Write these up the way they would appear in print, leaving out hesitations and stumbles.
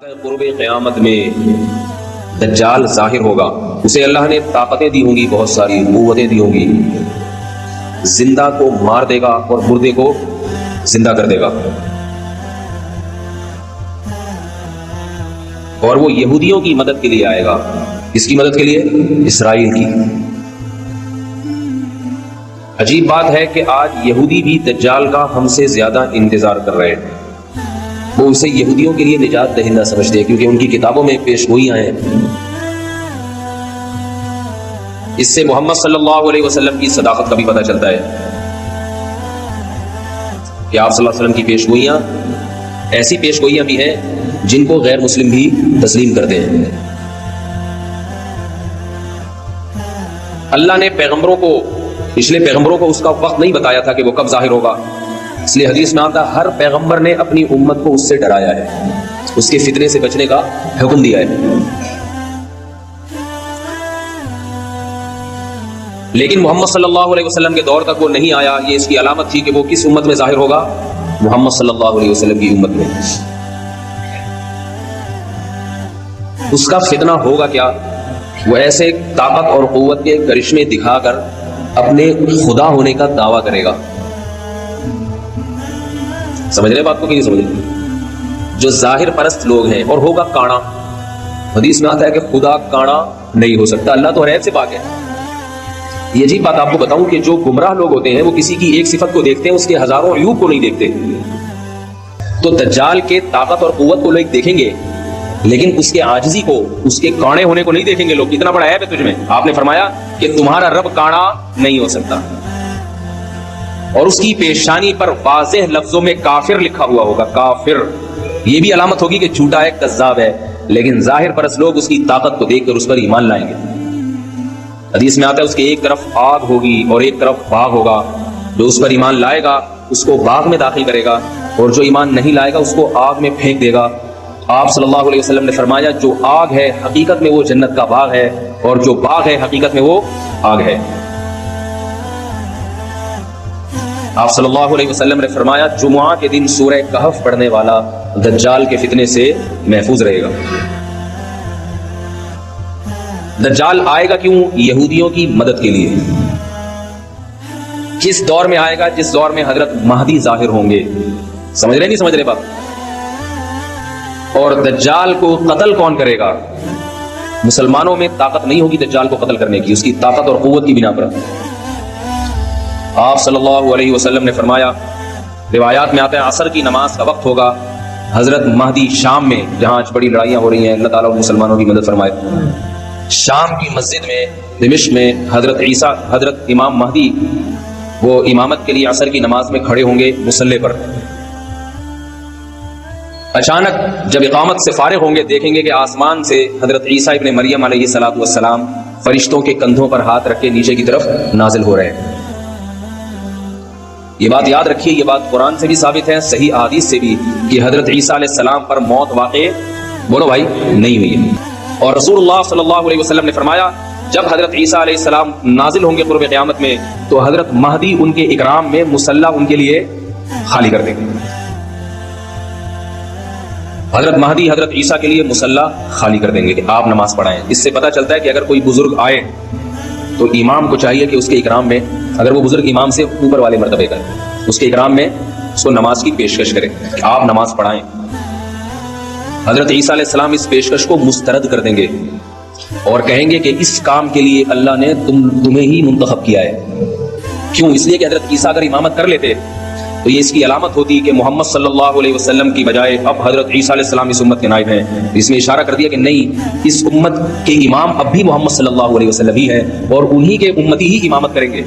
قرب قیامت میں دجال ظاہر ہوگا، اسے اللہ نے طاقتیں دی ہوں گی، بہت ساری قوتیں دی ہوں گی، زندہ کو مار دے گا اور مردے کو زندہ کر دے گا، اور وہ یہودیوں کی مدد کے لیے آئے گا۔ کس کی مدد کے لیے؟ اسرائیل کی۔ عجیب بات ہے کہ آج یہودی بھی دجال کا ہم سے زیادہ انتظار کر رہے ہیں۔ وہ اسے یہودیوں کے لیے نجات دہندہ سمجھتے ہیں کیونکہ ان کی کتابوں میں پیش گوئیاں ہیں۔ اس سے محمد صلی اللہ علیہ وسلم کی صداقت کا بھی پتہ چلتا ہے کہ آپ صلی اللہ علیہ وسلم کی پیش گوئیاں ایسی پیش گوئیاں بھی ہیں جن کو غیر مسلم بھی تسلیم کرتے ہیں۔ اللہ نے پچھلے پیغمبروں کو اس کا وقت نہیں بتایا تھا کہ وہ کب ظاہر ہوگا، اس لیے حدیث میں آتا ہے ہر پیغمبر نے اپنی امت کو اس سے ڈرایا ہے، اس کے فتنے سے بچنے کا حکم دیا ہے۔ لیکن محمد صلی اللہ علیہ وسلم کے دور تک وہ نہیں آیا۔ یہ اس کی علامت تھی کہ وہ کس امت میں ظاہر ہوگا؟ محمد صلی اللہ علیہ وسلم کی امت میں۔ اس کا فتنہ ہوگا کیا؟ وہ ایسے طاقت اور قوت کے کرشمے دکھا کر اپنے خدا ہونے کا دعویٰ کرے گا۔ سمجھ رہے بات کو کہ نہیں سمجھ رہے؟ جو ظاہر پرست لوگ ہیں، اور ہوگا کانا۔ حدیث میں آتا ہے کہ خدا کانا نہیں ہو سکتا، اللہ تو عیب سے پاک ہے۔ یہ عجیب بات آپ کو بتاؤں کہ جو گمراہ لوگ ہوتے ہیں وہ کسی کی ایک صفت کو دیکھتے ہیں، اس کے ہزاروں عیوب کو نہیں دیکھتے۔ تو دجال کے طاقت اور قوت کو لوگ دیکھیں گے لیکن اس کے عاجزی کو، اس کے کانے ہونے کو نہیں دیکھیں گے لوگ۔ کتنا بڑا عیب ہے تجھ میں۔ آپ نے فرمایا کہ تمہارا رب کانا نہیں ہو سکتا، اور اس کی پیشانی پر واضح لفظوں میں کافر لکھا ہوا ہوگا۔ کافر، یہ بھی علامت ہوگی کہ جھوٹا ہے، کذاب ہے۔ لیکن ظاہر پرست لوگ اس کی طاقت کو دیکھ کر اس پر ایمان لائیں گے۔ حدیث میں آتا ہے اس کے ایک طرف آگ ہوگی اور ایک طرف باغ ہوگا۔ جو اس پر ایمان لائے گا اس کو باغ میں داخل کرے گا، اور جو ایمان نہیں لائے گا اس کو آگ میں پھینک دے گا۔ آپ صلی اللہ علیہ وسلم نے فرمایا جو آگ ہے حقیقت میں وہ جنت کا باغ ہے، اور جو باغ ہے حقیقت میں وہ آگ ہے۔ آپ صلی اللہ علیہ وسلم نے فرمایا جمعہ کے دن سورہ کہف پڑھنے والا دجال کے فتنے سے محفوظ رہے گا۔ دجال آئے گا کیوں؟ یہودیوں کی مدد کے لیے۔ کس دور میں آئے گا؟ جس دور میں حضرت مہدی ظاہر ہوں گے۔ سمجھ رہے نہیں سمجھ رہے بات؟ اور دجال کو قتل کون کرے گا؟ مسلمانوں میں طاقت نہیں ہوگی دجال کو قتل کرنے کی، اس کی طاقت اور قوت کی بنا پر۔ آپ صلی اللہ علیہ وسلم نے فرمایا، روایات میں آتا ہے عصر کی نماز کا وقت ہوگا، حضرت مہدی شام میں، جہاں آج بڑی لڑائیاں ہو رہی ہیں، اللہ تعالیٰ مسلمانوں کی مدد فرمائے، شام کی مسجد میں دمشق میں حضرت امام مہدی وہ امامت کے لیے عصر کی نماز میں کھڑے ہوں گے مصلی پر۔ اچانک جب اقامت سے فارغ ہوں گے دیکھیں گے کہ آسمان سے حضرت عیسیٰ ابن مریم علیہ السلام فرشتوں کے کندھوں پر ہاتھ رکھ کے نیچے کی طرف نازل ہو رہے ہیں۔ یہ بات یاد رکھیے، یہ بات قرآن سے بھی ثابت ہے، صحیح احادیث سے بھی، کہ حضرت عیسیٰ علیہ السلام پر موت واقع بولو بھائی نہیں ہوئی ہے۔ اور رسول اللہ صلی اللہ علیہ وسلم نے فرمایا جب حضرت عیسیٰ علیہ السلام نازل ہوں گے قرب قیامت میں تو حضرت مہدی ان کے اکرام میں مصلی ان کے لیے خالی کر دیں گے۔ حضرت مہدی حضرت عیسیٰ کے لیے مصلی خالی کر دیں گے کہ آپ نماز پڑھائیں۔ اس سے پتہ چلتا ہے کہ اگر کوئی بزرگ آئے تو امام کو چاہیے کہ اس کے اکرام میں، اگر وہ بزرگ امام سے اوپر والے مرتبے کا ہے، اس کے اکرام میں اس کو نماز کی پیشکش کرے کہ آپ نماز پڑھائیں۔ حضرت عیسیٰ علیہ السلام اس پیشکش کو مسترد کر دیں گے اور کہیں گے کہ اس کام کے لیے اللہ نے تمہیں ہی منتخب کیا ہے۔ کیوں؟ اس لیے کہ حضرت عیسیٰ اگر امامت کر لیتے تو یہ اس کی علامت ہوتی کہ محمد صلی اللہ علیہ وسلم کی بجائے اب حضرت عیسیٰ علیہ السلام اس امت کے نائب ہیں۔ اس میں اشارہ کر دیا کہ نہیں، اس امت کے امام اب بھی محمد صلی اللہ علیہ وسلم ہی ہے، اور انہی کے امتی ہی امامت کریں گے۔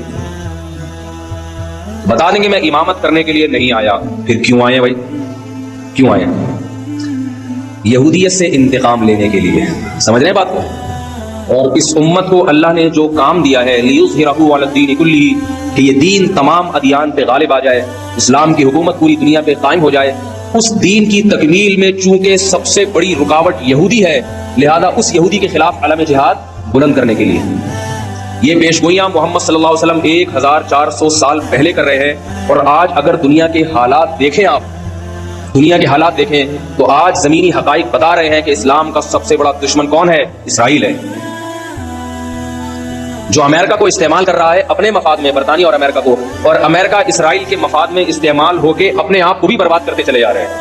بتا دیں گے میں امامت کرنے کے لیے نہیں آیا، پھر کیوں آئے بھائی؟ کیوں آئے؟ یہودیت سے انتقام لینے کے لیے۔ سمجھ رہے ہیں بات کو؟ اور اس امت کو اللہ نے جو کام دیا ہے لِيُظْهِرَهُ عَلَى الدِّينِ كُلِّهِ کہ یہ دین تمام ادیان پہ غالب آ جائے، اسلام کی حکومت پوری دنیا پہ قائم ہو جائے، اس دین کی تکمیل میں چونکہ سب سے بڑی رکاوٹ یہودی ہے، لہذا اس یہودی کے خلاف علم جہاد بلند کرنے کے لیے یہ پیشگوئیاں محمد صلی اللہ علیہ وسلم 1400 سال پہلے کر رہے ہیں۔ اور آج اگر دنیا کے حالات دیکھیں آپ دنیا کے حالات دیکھیں تو آج زمینی حقائق بتا رہے ہیں کہ اسلام کا سب سے بڑا دشمن کون ہے؟ اسرائیل ہے، جو امریکہ کو استعمال کر رہا ہے اپنے مفاد میں، برطانیہ اور امریکہ کو، اور امریکہ اسرائیل کے مفاد میں استعمال ہو کے اپنے آپ کو بھی برباد کرتے چلے جا رہے ہیں۔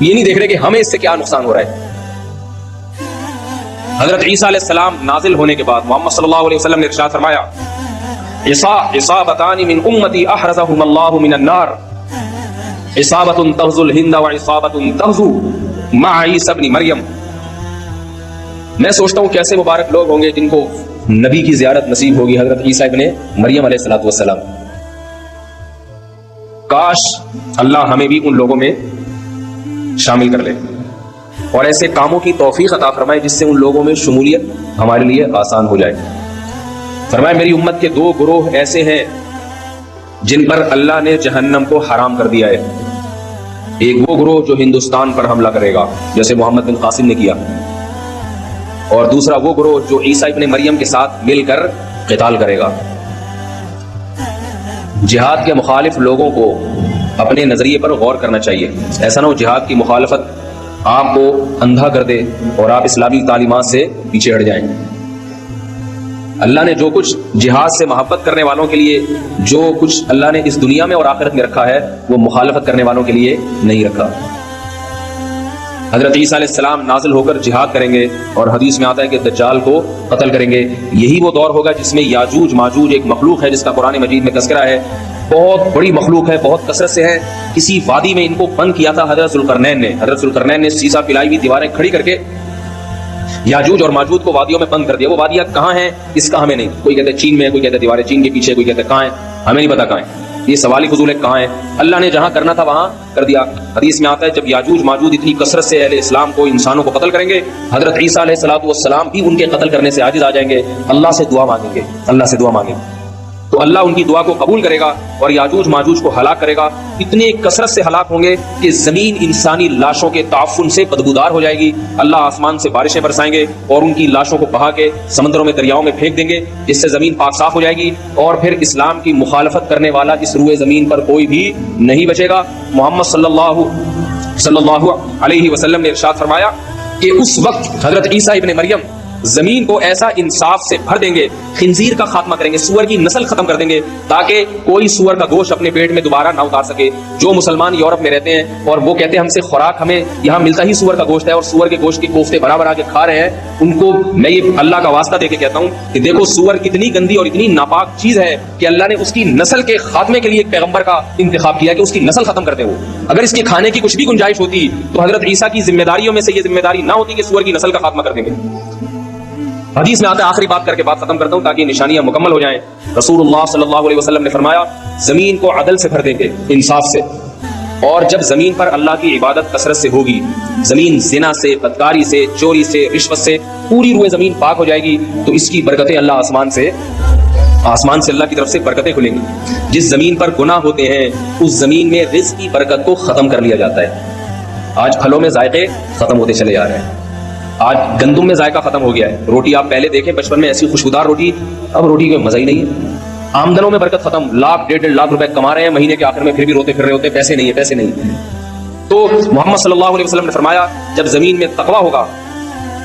یہ نہیں دیکھ رہے کہ ہمیں اس سے کیا نقصان ہو رہا ہے۔ حضرت عیسیٰ علیہ السلام نازل ہونے کے بعد محمد صلی اللہ علیہ وسلم نے ارشاد فرمایا، عصابتان من امتی احرزہم اللہ من النار، عصابت تغزو الہند وعصابت تغزو مع عیسی ابن مریم۔ میں سوچتا ہوں کیسے مبارک لوگ ہوں گے جن کو نبی کی زیارت نصیب ہوگی، حضرت عیسیٰ ابن مریم علیہ الصلوۃ والسلام۔ کاش اللہ ہمیں بھی ان لوگوں میں شامل کر لے اور ایسے کاموں کی توفیق عطا فرمائے جس سے ان لوگوں میں شمولیت ہمارے لیے آسان ہو جائے۔ فرمایا میری امت کے دو گروہ ایسے ہیں جن پر اللہ نے جہنم کو حرام کر دیا ہے۔ ایک وہ گروہ جو ہندوستان پر حملہ کرے گا جیسے محمد بن قاسم نے کیا، اور دوسرا وہ گروہ جو عیسیٰ ابن مریم کے ساتھ مل کر قتال کرے گا۔ جہاد کے مخالف لوگوں کو اپنے نظریے پر غور کرنا چاہیے، ایسا نہ ہو جہاد کی مخالفت آپ کو اندھا کر دے اور آپ اسلامی تعلیمات سے پیچھے ہٹ جائیں۔ اللہ نے جو کچھ جہاد سے محبت کرنے والوں کے لیے، جو کچھ اللہ نے اس دنیا میں اور آخرت میں رکھا ہے، وہ مخالفت کرنے والوں کے لیے نہیں رکھا۔ حضرت عیسیٰ علیہ السلام نازل ہو کر جہاد کریں گے اور حدیث میں آتا ہے کہ دجال کو قتل کریں گے۔ یہی وہ دور ہوگا جس میں یاجوج ماجوج ایک مخلوق ہے جس کا قرآن مجید میں تذکرہ ہے، بہت بڑی مخلوق ہے، بہت کثرت سے ہے۔ کسی وادی میں ان کو بند کیا تھا حضرت ذوالقرنین نے سیسا پلائی ہوئی دیواریں کھڑی کر کے یاجوج اور ماجوج کو وادیوں میں بند کر دیا۔ وہ وادیاں کہاں ہیں اس کا ہمیں نہیں، کوئی کہتے ہیں چین میں، کوئی کہتے ہیں دیواریں چین کے پیچھے، کوئی کہتے ہیں کہاں ہیں، ہمیں نہیں پتا کہاں ہیں۔ یہ سوال ہی فضول ہے کہاں ہے، اللہ نے جہاں کرنا تھا وہاں کر دیا۔ حدیث میں آتا ہے جب یاجوج ماجوج اتنی کثرت سے اہل اسلام کو، انسانوں کو قتل کریں گے، حضرت عیسیٰ علیہ الصلوۃ والسلام بھی ان کے قتل کرنے سے عاجز آ جائیں گے، اللہ سے دعا مانگیں گے، اللہ سے دعا مانگیں تو اللہ ان کی دعا کو قبول کرے گا اور یاجوج ماجوج کو ہلاک کرے گا۔ اتنے کثرت سے ہلاک ہوں گے کہ زمین انسانی لاشوں کے تعفن سے بدبودار ہو جائے گی۔ اللہ آسمان سے بارشیں برسائیں گے اور ان کی لاشوں کو بہا کے سمندروں میں، دریاؤں میں پھینک دیں گے، جس سے زمین پاک صاف ہو جائے گی، اور پھر اسلام کی مخالفت کرنے والا اس روئے زمین پر کوئی بھی نہیں بچے گا۔ محمد صلی اللہ علیہ وسلم نے ارشاد فرمایا کہ اس وقت حضرت عیسیٰ ابن مریم زمین کو ایسا انصاف سے بھر دیں گے، خنزیر کا خاتمہ کریں گے، سور کی نسل ختم کر دیں گے تاکہ کوئی سور کا گوشت اپنے پیٹ میں دوبارہ نہ اتار سکے۔ جو مسلمان یورپ میں رہتے ہیں اور وہ کہتے ہیں ہم سے خوراک، ہمیں یہاں ملتا ہی سور کا گوشت ہے اور سور کے گوشت کے کوفتے بنا بنا کے کھا رہے ہیں، ان کو میں یہ اللہ کا واسطہ دے کے کہتا ہوں کہ دیکھو سور کتنی گندی اور اتنی ناپاک چیز ہے کہ اللہ نے اس کی نسل کے خاتمے کے لیے ایک پیغمبر کا انتخاب کیا کہ اس کی نسل ختم کرتے ہو۔ اگر اس کے کھانے کی کچھ بھی گنجائش ہوتی تو حضرت عیسیٰ کی ذمہ داریوں میں سے یہ ذمہ داری نہ ہوتی کہ سور کی نسل کا خاتمہ کر دیں گے۔ حدیث میں آتا ہے، آخری بات کر کے بات ختم کرتا ہوں تاکہ نشانیاں مکمل ہو جائیں، رسول اللہ صلی اللہ علیہ وسلم نے فرمایا زمین کو عدل سے بھر دیں گے، انصاف سے، اور جب زمین پر اللہ کی عبادت کثرت سے ہوگی، زمین زنا سے، بدکاری سے، چوری سے، رشوت سے، پوری روئے زمین پاک ہو جائے گی تو اس کی برکتیں اللہ آسمان سے اللہ کی طرف سے برکتیں کھلیں گی۔ جس زمین پر گناہ ہوتے ہیں اس زمین میں رزق کی برکت کو ختم کر لیا جاتا ہے۔ آج پھلوں میں ذائقے ختم ہوتے چلے جا رہے ہیں، آج گندم میں ذائقہ ختم ہو گیا ہے۔ روٹی آپ پہلے دیکھیں بچپن میں ایسی خوشبودار روٹی، اب روٹی کا مزہ ہی نہیں ہے۔ آمدنوں میں برکت ختم، لاکھ ڈیڑھ لاکھ روپے کما رہے ہیں مہینے کے آخر میں، پھر بھی روتے پھر رہے ہوتے پیسے نہیں ہے، پیسے نہیں ہے۔ تو محمد صلی اللہ علیہ وسلم نے فرمایا جب زمین میں تقویٰ ہوگا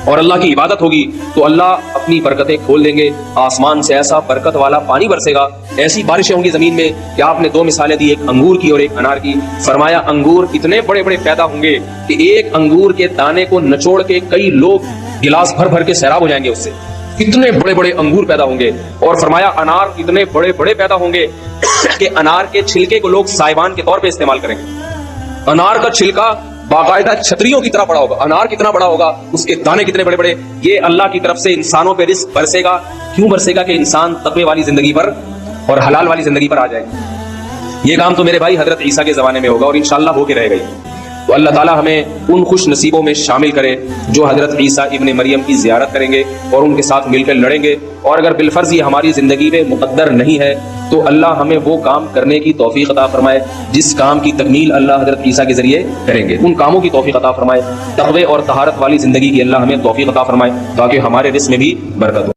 اور اللہ کی عبادت ہوگی تو اللہ اپنی برکتیں کھول دیں گے، آسمان سے ایسا برکت والا پانی برسے گا، ایسی بارشیں ہوں گی زمین میں کہ آپ نے دو مثالیں دی، ایک انگور کی اور ایک انار کی۔ فرمایا انگور اتنے بڑے بڑے پیدا ہوں گے کہ ایک انگور کے دانے کو نچوڑ کے کئی لوگ گلاس بھر بھر کے سیراب ہو جائیں گے، اس سے اتنے بڑے بڑے انگور پیدا ہوں گے۔ اور فرمایا انار اتنے بڑے بڑے پیدا ہوں گے کہ انار کے چھلکے کو لوگ سائبان کے طور پہ استعمال کریں گے۔ انار کا چھلکا باقاعدہ چھتریوں کی طرح بڑا ہوگا، انار کتنا بڑا ہوگا، اس کے دانے کتنے بڑے بڑے۔ یہ اللہ کی طرف سے انسانوں پہ رزق برسے گا۔ کیوں برسے گا؟ کہ انسان تقوی والی زندگی پر اور حلال والی زندگی پر آ جائے۔ یہ کام تو میرے بھائی حضرت عیسیٰ کے زمانے میں ہوگا اور انشاءاللہ ہو کے رہے گا۔ تو اللہ تعالیٰ ہمیں ان خوش نصیبوں میں شامل کرے جو حضرت عیسیٰ ابن مریم کی زیارت کریں گے اور ان کے ساتھ مل کر لڑیں گے، اور اگر بالفرض یہ ہماری زندگی میں مقدر نہیں ہے تو اللہ ہمیں وہ کام کرنے کی توفیق عطا فرمائے جس کام کی تکمیل اللہ حضرت عیسیٰ کے ذریعے کریں گے، ان کاموں کی توفیق عطا فرمائے، تقوی اور طہارت والی زندگی کی اللہ ہمیں توفیق عطا فرمائے تاکہ ہمارے رزق میں بھی برکت ہو۔